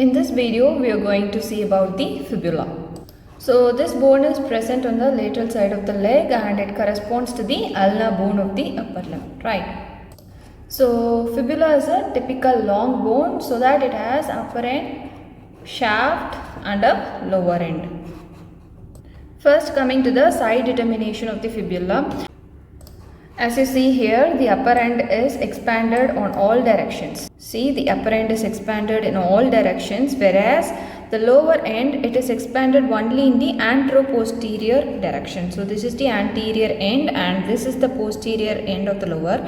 In this video, we are going to see about the fibula. So this bone is present on the lateral side of the leg and it corresponds to the ulnar bone of the upper limb, right? So fibula is a typical long bone so that it has upper end, shaft and a lower end. First, coming to the side determination of the fibula. As you see here, the upper end is expanded on all directions. See, the upper end is expanded in all directions, whereas the lower end, it is expanded only in the anteroposterior direction. So this is the anterior end and this is the posterior end of the lower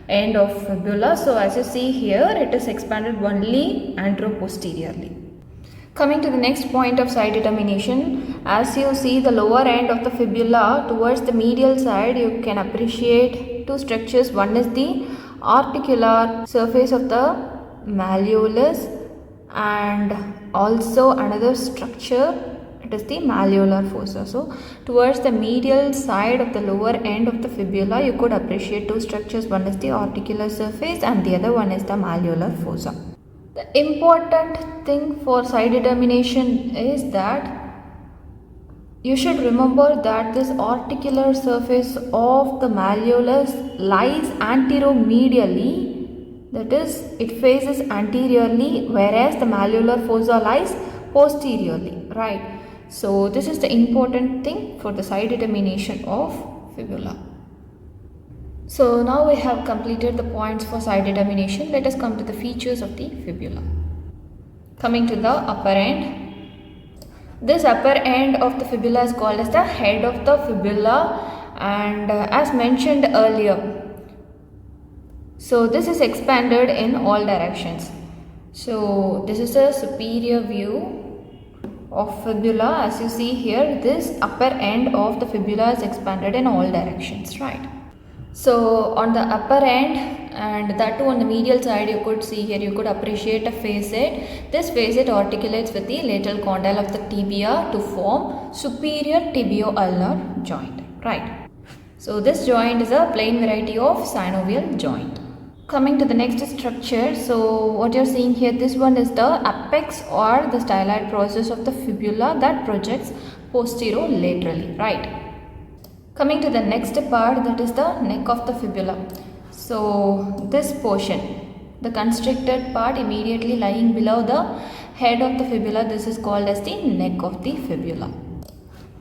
end of fibula. So as you see here, it is expanded only anteroposteriorly. Coming to the next point of side determination, as you see the lower end of the fibula towards the medial side, you can appreciate two structures. One is the articular surface of the malleolus and also another structure, it is the malleolar fossa. So towards the medial side of the lower end of the fibula, you could appreciate two structures. One is the articular surface and the other one is the malleolar fossa. The important thing for side determination is that you should remember that this articular surface of the malleolus lies anteromedially, that is, it faces anteriorly, whereas the malleolar fossa lies posteriorly, right? So this is the important thing for the side determination of fibula. So now we have completed the points for side determination. Let us come to the features of the fibula. Coming to the upper end. This upper end of the fibula is called as the head of the fibula, and as mentioned earlier, so this is expanded in all directions. So this is a superior view of fibula. As you see here, this upper end of the fibula is expanded in all directions, right? So on the upper end, and that too on the medial side, you could see here, you could appreciate a facet. This facet articulates with the lateral condyle of the tibia to form superior tibio-ulnar joint, right? So this joint is a plain variety of synovial joint. Coming to the next structure, so what you're seeing here, this one is the apex or the styloid process of the fibula that projects posterolaterally, right? Coming to the next part, that is the neck of the fibula. So this portion, the constricted part immediately lying below the head of the fibula, this is called as the neck of the fibula.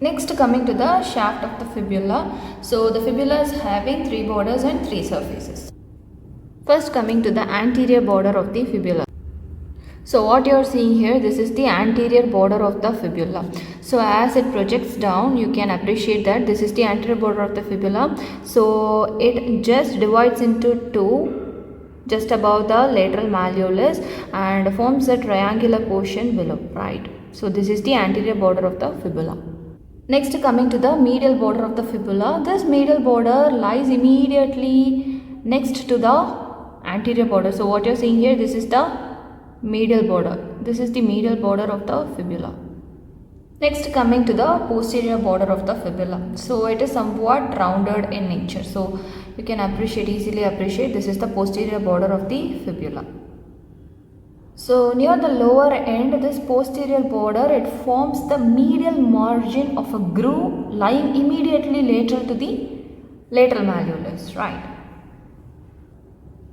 Next, coming to the shaft of the fibula. So the fibula is having three borders and three surfaces. First, coming to the anterior border of the fibula. So what you are seeing here, this is the anterior border of the fibula. So as it projects down, you can appreciate that this is the anterior border of the fibula. So it just divides into two just above the lateral malleolus and forms a triangular portion below, right? So this is the anterior border of the fibula. Next, coming to the medial border of the fibula. This medial border lies immediately next to the anterior border. So what you are seeing here, this is the medial border. This is the medial border of the fibula. Next, coming to the posterior border of the fibula. So it is somewhat rounded in nature. So you can easily appreciate this is the posterior border of the fibula. So near the lower end, this posterior border, it forms the medial margin of a groove lying immediately lateral to the lateral malleolus, right?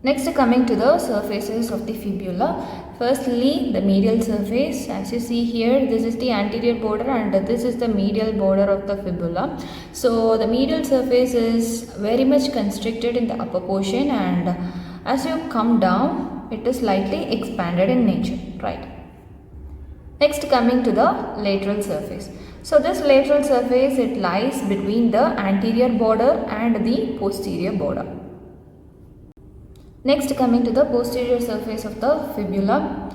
Next, coming to the surfaces of the fibula. Firstly, the medial surface. As you see here, this is the anterior border and this is the medial border of the fibula. So the medial surface is very much constricted in the upper portion, and as you come down, it is slightly expanded in nature, right? Next, coming to the lateral surface. So this lateral surface, it lies between the anterior border and the posterior border. Next, coming to the posterior surface of the fibula.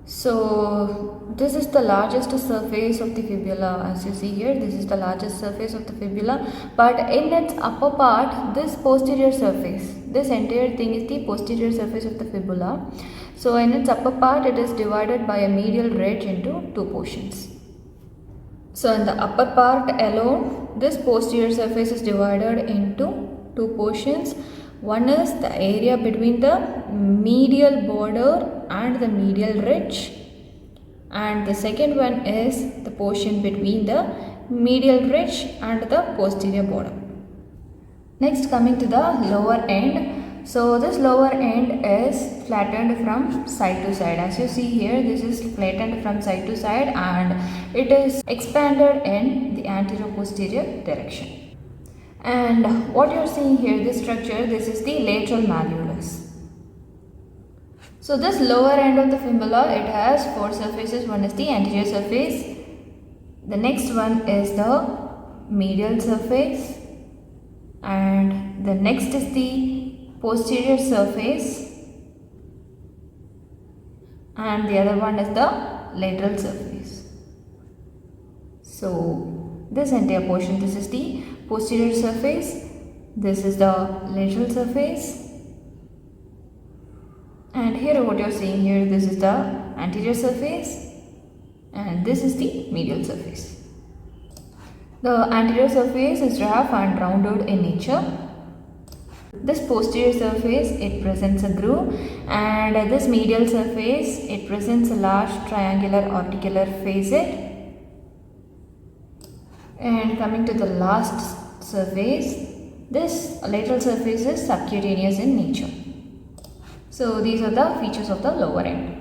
So this is the largest surface of the fibula. As you see here, this is the largest surface of the fibula, but in its upper part, this posterior surface, this entire thing is the posterior surface of the fibula. So in its upper part, it is divided by a medial ridge into two portions. So in the upper part alone, this posterior surface is divided into two portions. One is the area between the medial border and the medial ridge, and the second one is the portion between the medial ridge and the posterior border. Next, coming to the lower end. So this lower end is flattened from side to side. As you see here, this is flattened from side to side and it is expanded in the anterior posterior direction. And what you are seeing here, this structure, this is the lateral malleolus. So this lower end of the fibula, it has four surfaces. One is the anterior surface, the next one is the medial surface, and the next is the posterior surface, and the other one is the lateral surface. So this entire portion, this is the posterior surface, this is the lateral surface, and here what you are seeing here, this is the anterior surface and this is the medial surface. The anterior surface is rough and rounded in nature. This posterior surface, it presents a groove, and this medial surface, it presents a large triangular articular facet. And coming to the last surface, this lateral surface is subcutaneous in nature. So these are the features of the lower end.